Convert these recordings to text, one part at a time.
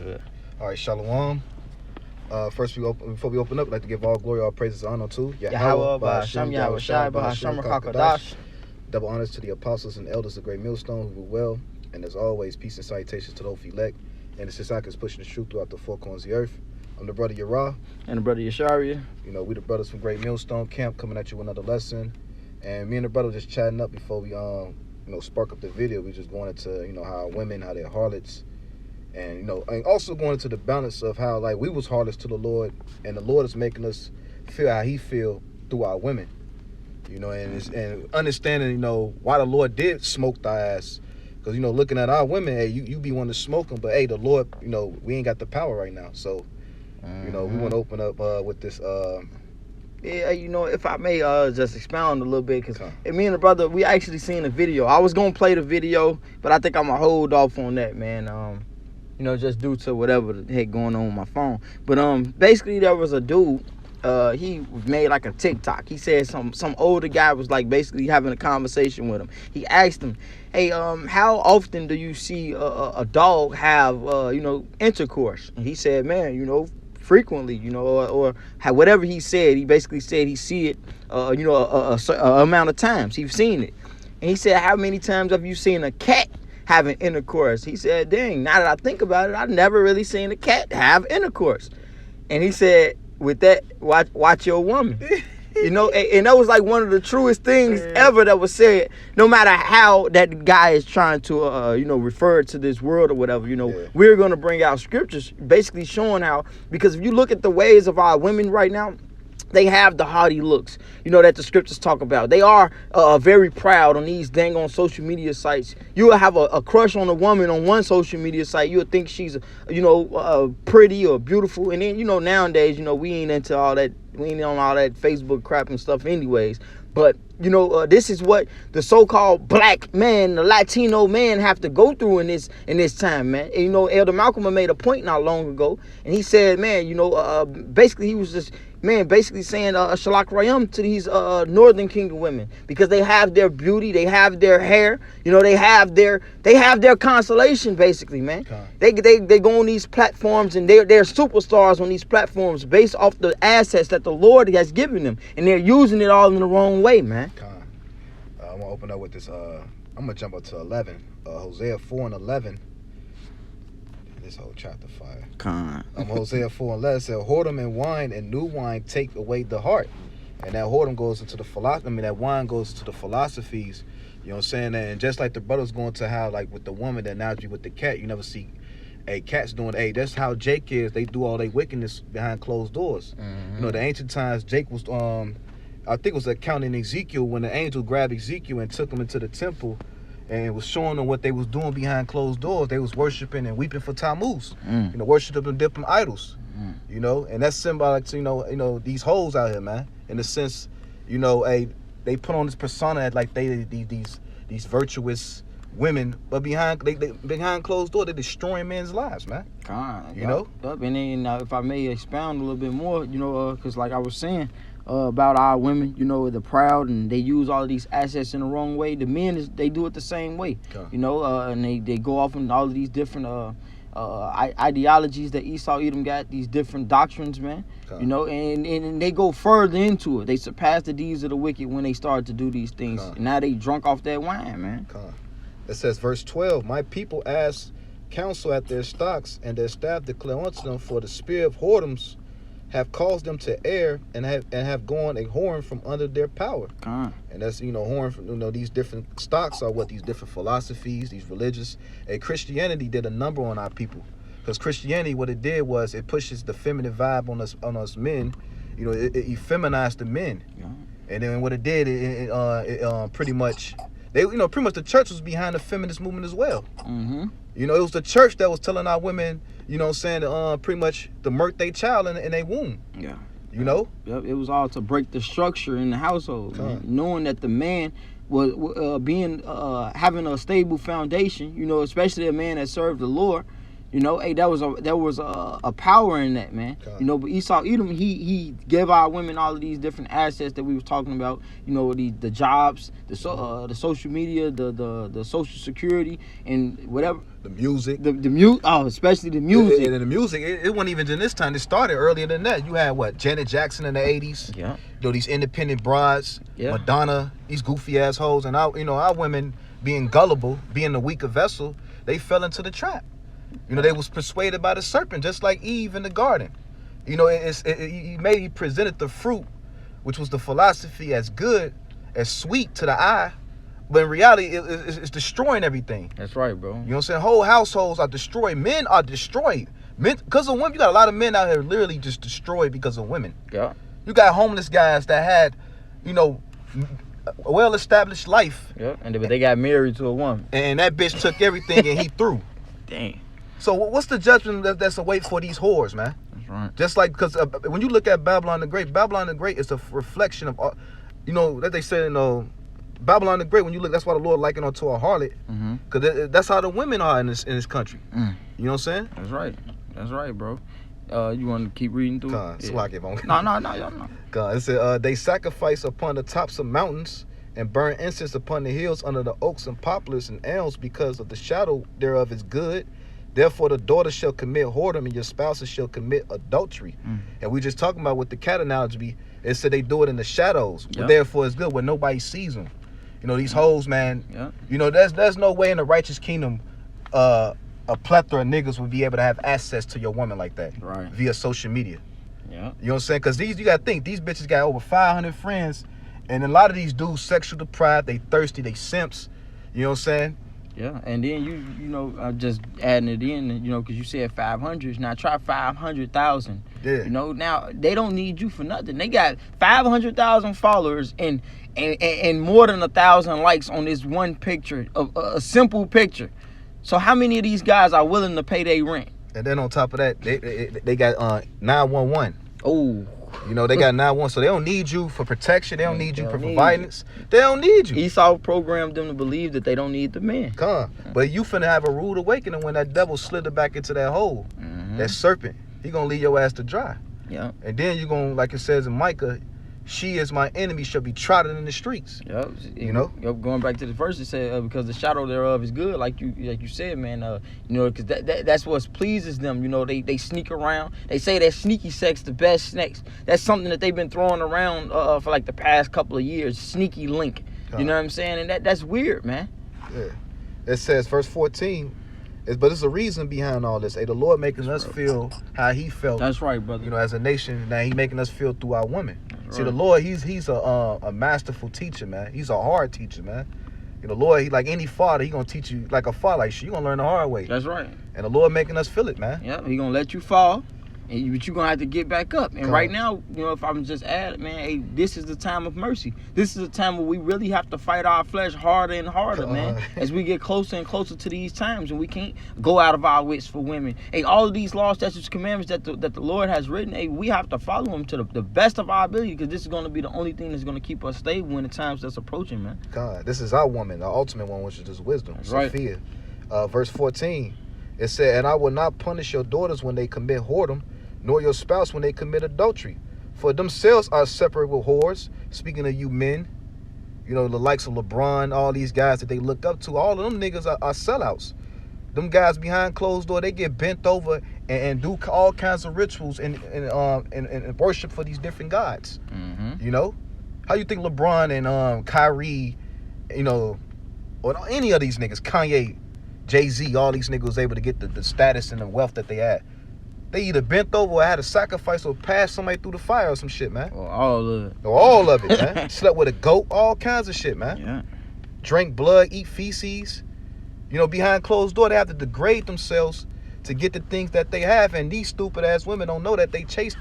good. All right, Shalom. Before we open up, I'd like to give all glory, all praises, and honor to Yahweh, Ba'Hashem, Yahweh Shai, Ba'Hashem, Rakakadash. Double honors to the apostles and elders of Great Millstone who were well. And as always, peace and salutations to the Holy elect. And the Sisak is pushing the truth throughout the four corners of the earth. I'm the brother Yarah. And the brother Yesharia. You know, we the brothers from Great Millstone Camp coming at you with another lesson. And me and the brother just chatting up before we spark up the video. We just going into, how women, how they're harlots. And, and also going into the balance of how, like, we was harlots to the Lord. And the Lord is making us feel how he feel through our women. And understanding, why the Lord did smoke thy ass. Because, looking at our women, hey, you be wanting to smoke them. But, hey, the Lord, we ain't got the power right now. So, we want to open up with this. Yeah, if I may just expound a little bit. Because me and the brother, we actually seen a video. I was going to play the video, but I think I'm going to hold off on that, man. Just due to whatever the heck going on with my phone. But basically, there was a dude. He made like a TikTok. He said some older guy was like basically having a conversation with him. He asked him, "Hey, how often do you see a dog have intercourse?" And he said, "Man, frequently, or whatever he said." He basically said he see it, a amount of times. He's seen it, and he said, "How many times have you seen a cat having intercourse?" He said, "Dang, now that I think about it, I've never really seen a cat have intercourse." And he said, with that, watch your woman. And that was like one of the truest things ever that was said. No matter how that guy is trying to, refer to this world or whatever, we're going to bring out scriptures basically showing how, because if you look at the ways of our women right now, they have the haughty looks, that the scriptures talk about. They are very proud on these dang on social media sites. You will have a crush on a woman on one social media site. You'll think she's, pretty or beautiful. And then, nowadays, we ain't into all that. We ain't on all that Facebook crap and stuff anyways. But, this is what the so-called black man, the Latino man have to go through in this time, man. And, Elder Malcolm made a point not long ago. And he said, man, basically he was just... basically saying Shalak Rayam to these Northern Kingdom women, because they have their beauty, they have their hair, they have their consolation, basically, man. They go on these platforms and they're superstars on these platforms based off the assets that the Lord has given them, and they're using it all in the wrong way, man. I'm gonna open up with this. I'm gonna jump up to 11. Hosea 4:11. This whole chapter 5. Hosea 4:11 said, "Whoredom and wine and new wine take away the heart," and that whoredom goes into the philosophy. That wine goes into the philosophies. You know what I'm saying? And just like the brothers going to how, like with the woman, that analogy with the cat, you never see cats doing. That's how Jake is. They do all their wickedness behind closed doors. The ancient times, Jake was I think it was accounting Ezekiel when the angel grabbed Ezekiel and took him into the temple. And was showing them what they was doing behind closed doors. They was worshiping and weeping for Tammuz. Worshiping and dipping idols. And that's symbolic to these hoes out here, man. In the sense, they put on this persona that like they these virtuous women, but behind closed doors, they're destroying men's lives, man. And then if I may expound a little bit more, because like I was saying. About our women, they're proud and they use all of these assets in the wrong way. The men, they do it the same way, and they go off in all of these different ideologies that Esau Edom got, these different doctrines, man, and they go further into it. They surpass the deeds of the wicked when they start to do these things. And now they drunk off that wine, man. It says, verse 12, "My people ask counsel at their stocks, and their staff declare unto them, for the spirit of whoredoms have caused them to err and have gone a whoring from under their power." And that's, whoring from, these different stocks are what these different philosophies, these religious. And Christianity did a number on our people. Because Christianity, what it did was it pushes the feminine vibe on us men. It effeminized the men. And then what it did, it pretty much, the church was behind the feminist movement as well. It was the church that was telling our women, pretty much to murk their child in their womb. Yep, it was all to break the structure in the household, knowing that the man was having a stable foundation, especially a man that served the Lord. You know, hey, there was a power in that, man. God. You know, but Esau Edom, he gave our women all of these different assets that we was talking about. You know, the jobs, the social media, the social security, and whatever. The music. The music. Oh, especially the music. And the music, it wasn't even in this time. It started earlier than that. You had what? Janet Jackson in the 80s. Yeah. You know, these independent brides. Yeah. Madonna, these goofy assholes, and our women being gullible, being the weaker vessel, they fell into the trap. You know, they was persuaded by the serpent, just like Eve in the garden. You know, he presented the fruit, which was the philosophy, as good, as sweet to the eye, but in reality, it's destroying everything. That's right, bro. You know what I'm saying? Whole households are destroyed. Men are destroyed. Men, because of women. You got a lot of men out here literally just destroyed because of women. Yeah. You got homeless guys that had, you know, a well-established life. Yeah. But they got married to a woman. And that bitch took everything and he threw. Dang. So what's the judgment that's await for these whores, man? That's right. Just like, because when you look at Babylon the Great is a reflection of, you know, that they say in Babylon the Great, when you look, that's why the Lord likened unto a harlot. Because that's how the women are in this country. You know what I'm saying? That's right. That's right, bro. You want to keep reading through? God, yeah. No. God, it said, they sacrifice upon the tops of mountains and burn incense upon the hills under the oaks and poplars and elms, because of the shadow thereof is good. Therefore the daughter shall commit whoredom, and your spouses shall commit adultery. And we just talking about with the cat analogy, it said they do it in the shadows. But therefore it's good when nobody sees them. You know, these hoes, man. You know, there's no way in the righteous kingdom a plethora of niggas would be able to have access to your woman like that. Right. Via social media. Yeah. You know what I'm saying? Because you got to think, these bitches got over 500 friends, and a lot of these dudes sexual deprived, they thirsty, they simps. You know what I'm saying? Yeah, and then you know, I'm just adding it in, you know, because you said 500. Now try 500,000. Yeah. You know, now they don't need you for nothing. They got 500,000 followers and more than 1,000 likes on this one picture, of a simple picture. So how many of these guys are willing to pay their rent? And then on top of that, they got 911. Oh. You know, they got 911, so they don't need you for protection. They don't need you for providence. They don't need you. Esau programmed them to believe that they don't need the man. But you finna have a rude awakening when that devil slither back into that hole. That serpent, he gonna leave your ass to dry. Yeah. And then you gonna, like it says in Micah, she is my enemy, shall be trodden in the streets. Yep. You know. Yep. Going back to the verse, it said because the shadow thereof is good, like you said, man. You know, because that's what pleases them. You know, they sneak around. They say that sneaky sex the best sex. That's something that they've been throwing around for like the past couple of years. Sneaky link. You know what I'm saying? And that's weird, man. Yeah. It says verse 14. But it's a reason behind all this. Hey, the Lord making us feel how he felt. That's right, brother. You know, as a nation, now he making us feel through our women. That's See, right. the Lord, he's a masterful teacher, man. He's a hard teacher, man. You know, the Lord, he, like any father, he gonna teach you like a father. Like, you gonna learn the hard way. That's right. And the Lord making us feel it, man. Yeah, he gonna let you fall. But you're going to have to get back up. And right now, you know, if I'm just adding, man, hey, this is the time of mercy. This is the time where we really have to fight our flesh harder and harder, man, as we get closer and closer to these times. And we can't go out of our wits for women. Hey, all of these laws, statutes, commandments that the Lord has written, hey, we have to follow them to the best of our ability, because this is going to be the only thing that's going to keep us stable in the times that's approaching, man. God, this is our woman, our ultimate one, which is just wisdom. That's Sophia. Right. Verse 14, it said, and I will not punish your daughters when they commit whoredom, nor your spouse when they commit adultery. For themselves are separate with whores. Speaking of you men, you know, the likes of LeBron, all these guys that they look up to, all of them niggas are sellouts. Them guys behind closed door, they get bent over and do all kinds of rituals and worship for these different gods. You know? How you think LeBron and Kyrie, you know, or any of these niggas, Kanye, Jay-Z, all these niggas was able to get the status and the wealth that they had? They either bent over or had a sacrifice or passed somebody through the fire or some shit, man. Or all of it. Or all of it, man. Slept with a goat, all kinds of shit, man. Yeah. Drink blood, eat feces. You know, behind closed door, they have to degrade themselves to get the things that they have. And these stupid ass women don't know that they chase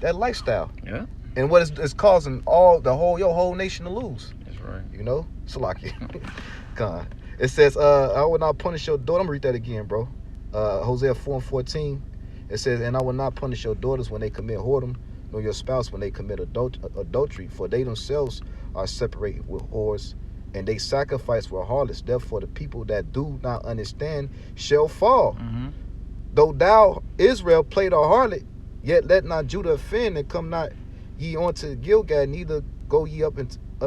that lifestyle. Yeah. And what is causing your whole nation to lose. That's right. You know? Salaki. God. It says, I will not punish your daughter. I'm gonna read that again, bro. Hosea 4:14. It says, and I will not punish your daughters when they commit whoredom, nor your spouse when they commit adultery, for they themselves are separated with whores, and they sacrifice with harlots. Therefore, the people that do not understand shall fall. Though thou, Israel, played a harlot, yet let not Judah offend, and come not ye on to Gilgad, neither go ye up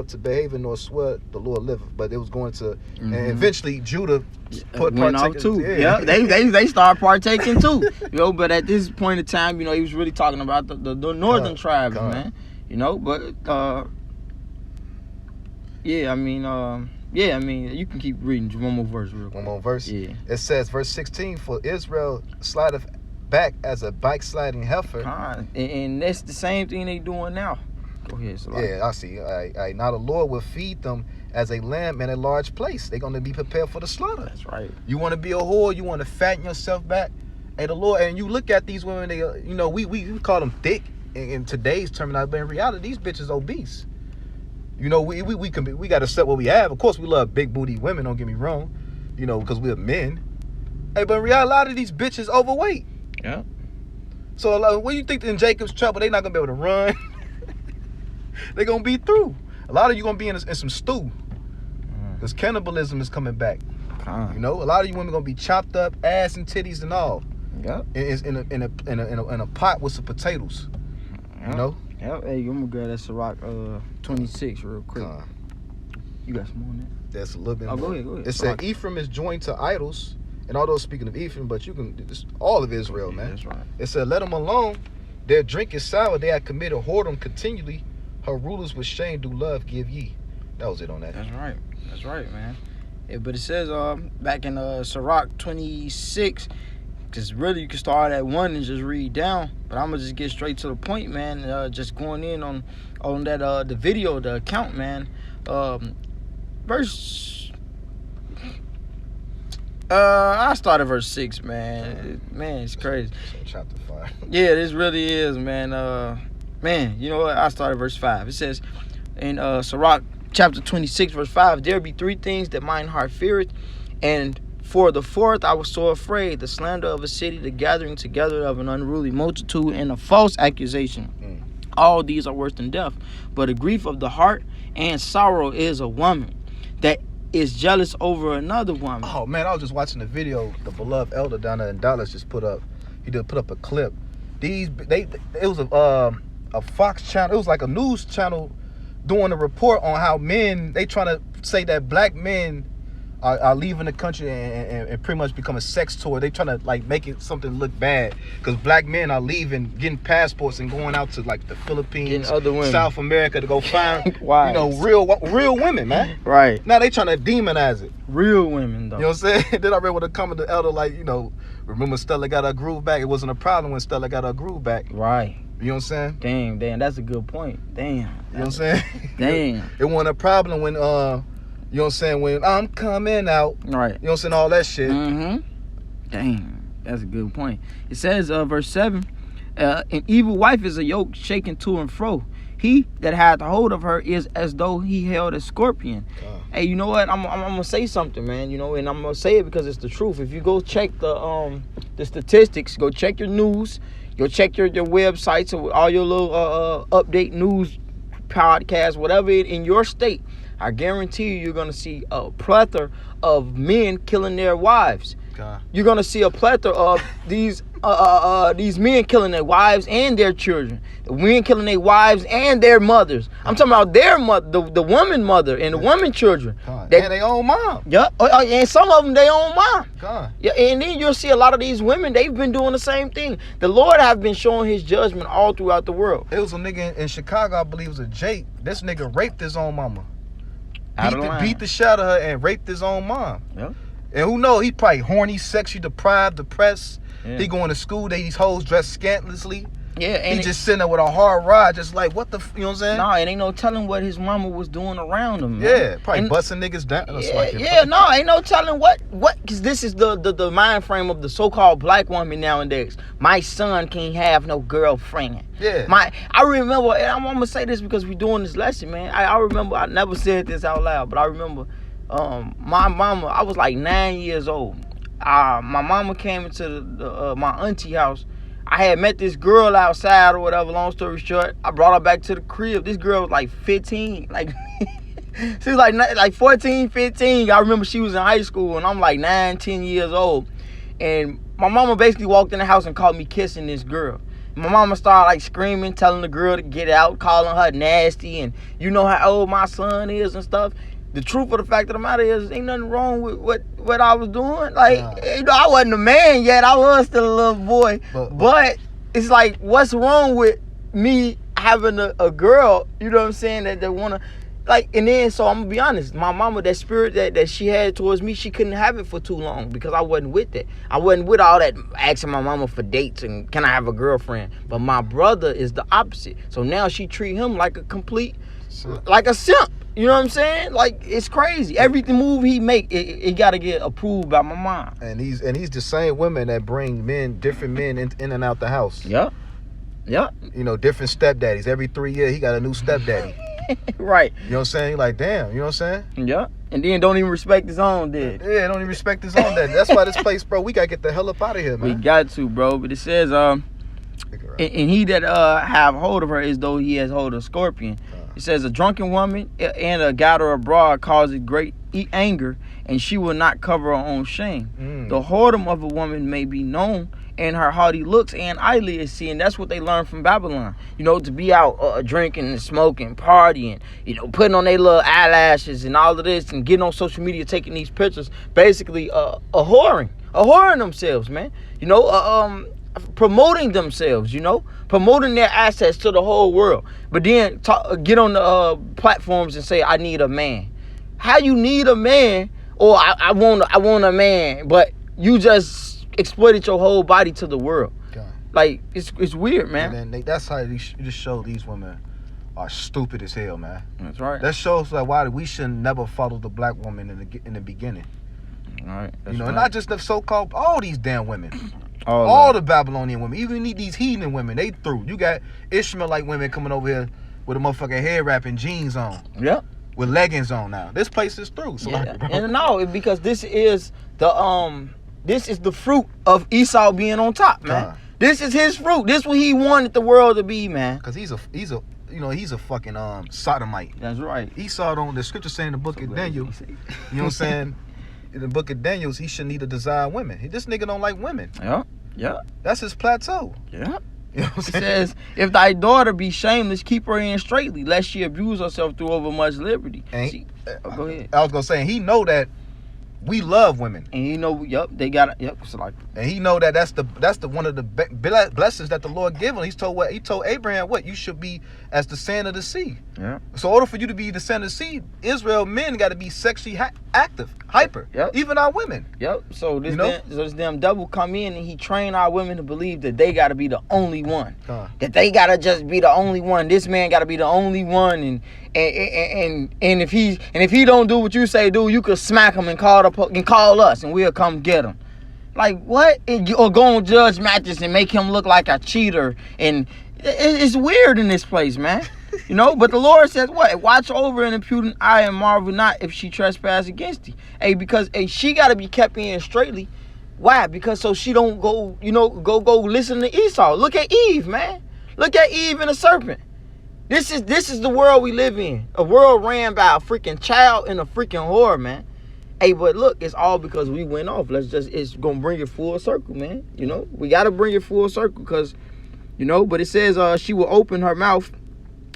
to behavior, nor swear the Lord liveth. But it was going to, and eventually Judah went out too. Yeah, they started partaking too. But at this point in time, he was really talking about the northern tribes, man. But you can keep reading. One more verse, real quick. One more verse. Yeah. It says, verse 16: For Israel slideth back as a backsliding heifer. And that's the same thing they doing now. Go ahead, yeah, I see. Now the Lord will feed them as a lamb in a large place. They're going to be prepared for the slaughter. That's right. You want to be a whore, you want to fatten yourself back. And the Lord, and you look at these women, they, we call them thick in today's terminology, but in reality, these bitches obese. We got to accept what we have. Of course, we love big booty women, don't get me wrong, because we're men. Hey, but in reality, a lot of these bitches overweight. Yeah. So when you think in Jacob's trouble, they not going to be able to run. They're going to be through. A lot of you going to be in some stew. Because cannibalism is coming back. A lot of you women going to be chopped up, ass and titties and all. Yeah. In a pot with some potatoes. Yeah. Hey, I'm gonna grab that Sirach 26 real quick. You got some more on that? That's a little bit more. Go ahead. It said Ephraim is joined to idols. And although speaking of Ephraim, but you can, it's all of Israel, man. That's right. It said, let them alone. Their drink is sour. They have committed whoredom continually. Her rulers with shame do love give ye. That was it on that. That's right, man. Yeah, but it says back in Sirach 26, because really you can start at 1 and just read down. But I'm going to just get straight to the point, man. Just going in on that the video, the account, man. I started verse 6, man. Man, it's crazy. So chapter 5. Yeah, this really is, man. Man, you know what? I started verse 5. It says in Sirach chapter 26, verse 5, there be 3 things that mine heart feareth, and for the 4th I was so afraid, the slander of a city, the gathering together of an unruly multitude, and a false accusation. All these are worse than death. But the grief of the heart and sorrow is a woman that is jealous over another woman. Oh man, I was just watching the video the beloved elder down there in Dallas just put up. He did put up a clip. It was a Fox channel. It was like a news channel doing a report on how men, they trying to say that black men are leaving the country and pretty much become a sex toy. They trying to like make it something look bad because black men are leaving, getting passports and going out to like the Philippines, South America to go find real women, man. Right. Now they trying to demonize it. Real women though. You know what I'm saying? Then I read with a comment the elder like, remember Stella got her groove back. It wasn't a problem when Stella got her groove back. Right. You know what I'm Damn, saying? that's a good point. Damn. You know what I'm saying? Damn. It wasn't a problem when you know what I'm saying, when I'm coming out. Right. You know what I'm saying, all that shit. Damn, that's a good point. It says, verse 7, an evil wife is a yoke shaken to and fro. He that had the hold of her is as though he held a scorpion. Hey, you know what? I'm gonna say something, man. And I'm gonna say it because it's the truth. If you go check the statistics, go check your news, go check your websites or all your little update news podcasts, whatever in your state. I guarantee you're going to see a plethora of men killing their wives. You're going to see a plethora of these men killing their wives and their children. The men killing their wives and their mothers. I'm talking about their mother, the woman mother and the woman children. And their own mom. Yeah, and some of them their own mom. God. Yeah, and then you'll see a lot of these women, they've been doing the same thing. The Lord have been showing his judgment all throughout the world. It was a nigga in Chicago, I believe it was a Jake. This nigga raped his own mama. Beat the shit out of her and raped his own mom. Yeah. And who knows, he probably horny, sexually deprived, depressed. Yeah. He going to school, these hoes dressed scantlessly. Yeah, and he just sitting there with a hard rod, just like, what the, you know what I'm saying? Nah, it ain't no telling what his mama was doing around him, man. Yeah, probably busting niggas down. Ain't no telling what, because this is the mind frame of the so-called black woman nowadays. My son can't have no girlfriend. Yeah. I remember, and I'm gonna say this because we doing this lesson, man. I remember, I never said this out loud, but I remember my mama, I was like 9 years old. My mama came into my auntie house. I had met this girl outside or whatever, long story short. I brought her back to the crib. This girl was like 15. Like, she was like 14, 15. I remember she was in high school, and I'm like 9, 10 years old. And my mama basically walked in the house and caught me kissing this girl. My mama started like screaming, telling the girl to get out, calling her nasty, and you know how old my son is and stuff. The truth of the fact of the matter is, ain't nothing wrong with what I was doing. Like, you know, I wasn't a man yet. I was still a little boy. But it's like, what's wrong with me having a girl, you know what I'm saying, that want to, like, and then, so I'm going to be honest, my mama, that spirit that she had towards me, she couldn't have it for too long because I wasn't with that. I wasn't with all that asking my mama for dates and can I have a girlfriend. But my brother is the opposite. So now she treat him like a complete, like a simp. You know what I'm saying? Like, it's crazy. Every move he make, it got to get approved by my mom. And he's the same women that bring different men in and out the house. Yep. Yep. You know, different stepdaddies. Every 3 years, he got a new stepdaddy. Right. You know what I'm saying? Like, damn. You know what I'm saying? Yeah. And then don't even respect his own dad. Yeah, don't even respect his own dad. That's why this place, bro, we got to get the hell up out of here, man. We got to, bro. But it says, and he that have hold of her as though he has hold of a scorpion. It says, a drunken woman and a gatherer abroad causes great anger, and she will not cover her own shame. The whoredom of a woman may be known, and her haughty looks and idly is seen. That's what they learned from Babylon. You know, to be out drinking and smoking, partying, you know, putting on their little eyelashes and all of this, and getting on social media, taking these pictures, basically whoring themselves, man. You know, promoting themselves, you know, promoting their assets to the whole world. But then get on the platforms and say, I need a man. How you need a man, or I want a man, but you just exploited your whole body to the world. God. Like, it's weird, man. And then that's how you just show these women are stupid as hell, man. That's right. That shows like why we should never follow the black woman in the beginning. All right. You know, right. Not just the so-called, all these damn women. All the Babylonian women, even these heathen women, they through. You got Ishmaelite women coming over here with a motherfucking hair wrap and jeans on. Yep. With leggings on now. This place is through. So yeah. And no, because this is the fruit of Esau being on top, man. This is his fruit. This is what he wanted the world to be, man. Because he's a fucking sodomite. That's right. Esau the scripture saying in the book of Daniel, you know what I'm saying? In the book of Daniel, he shouldn't need to desire women. This nigga don't like women. Yeah. Yeah. That's his plateau. Yeah. You know what I'm saying? It says, if thy daughter be shameless, keep her in straitly, lest she abuse herself through overmuch liberty. Go ahead. I was gonna say, he know that we love women. And he know, they got it. Yep. So like, and he know that that's the one of the blessings that the Lord given. He told Abraham, what you should be as the sand of the sea. Yeah. So in order for you to be the sand of the sea, Israel men got to be sexually active, hyper. Yep. Even our women. Yep. So this damn devil come in and he train our women to believe that they got to be the only one. That they got to just be the only one. This man got to be the only one, and if he don't do what you say do, you could smack him and call us and we'll come get him. Like, what? Or go on Judge Mathis and make him look like a cheater. And it's weird in this place, man. You know, but the Lord says what? Watch over an impudent eye and marvel not if she trespass against thee. Because she got to be kept in straightly. Why? Because so she don't go, go listen to Esau. Look at Eve, man. Look at Eve and the serpent. This is the world we live in. A world ran by a freaking child and a freaking whore, man. But look, it's all because we went off. It's gonna bring it full circle, man. You know, we gotta bring it full circle because, but it says she will open her mouth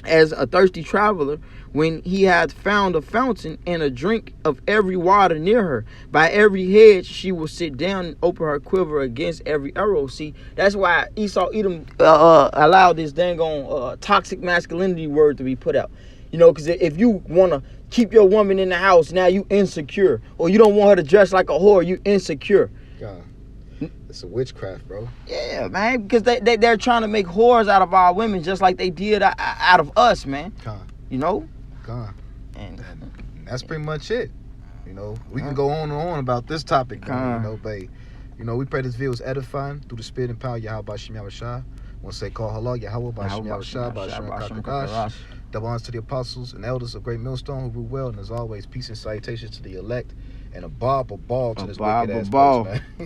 as a thirsty traveler when he hath found a fountain and a drink of every water near her. By every hedge she will sit down and open her quiver against every arrow. See, that's why Esau Edom allowed this dang on toxic masculinity word to be put out. Because if you want to keep your woman in the house, now you insecure. Or you don't want her to dress like a whore, you insecure. God, it's a witchcraft, bro. Yeah, man, because they're trying to make whores out of our women just like they did out of us, man. God. God. And that's pretty much it. We can go on and on about this topic, but we pray this video is edifying through the spirit and power of Yahweh Shem Yahushua. I want to say call halal Yahweh Shem Yahushua Shem Kakakash. Double honors to the apostles and elders of Great Millstone who rule well, and as always, peace and salutations to the elect, and a ball to this wicked ass place, man.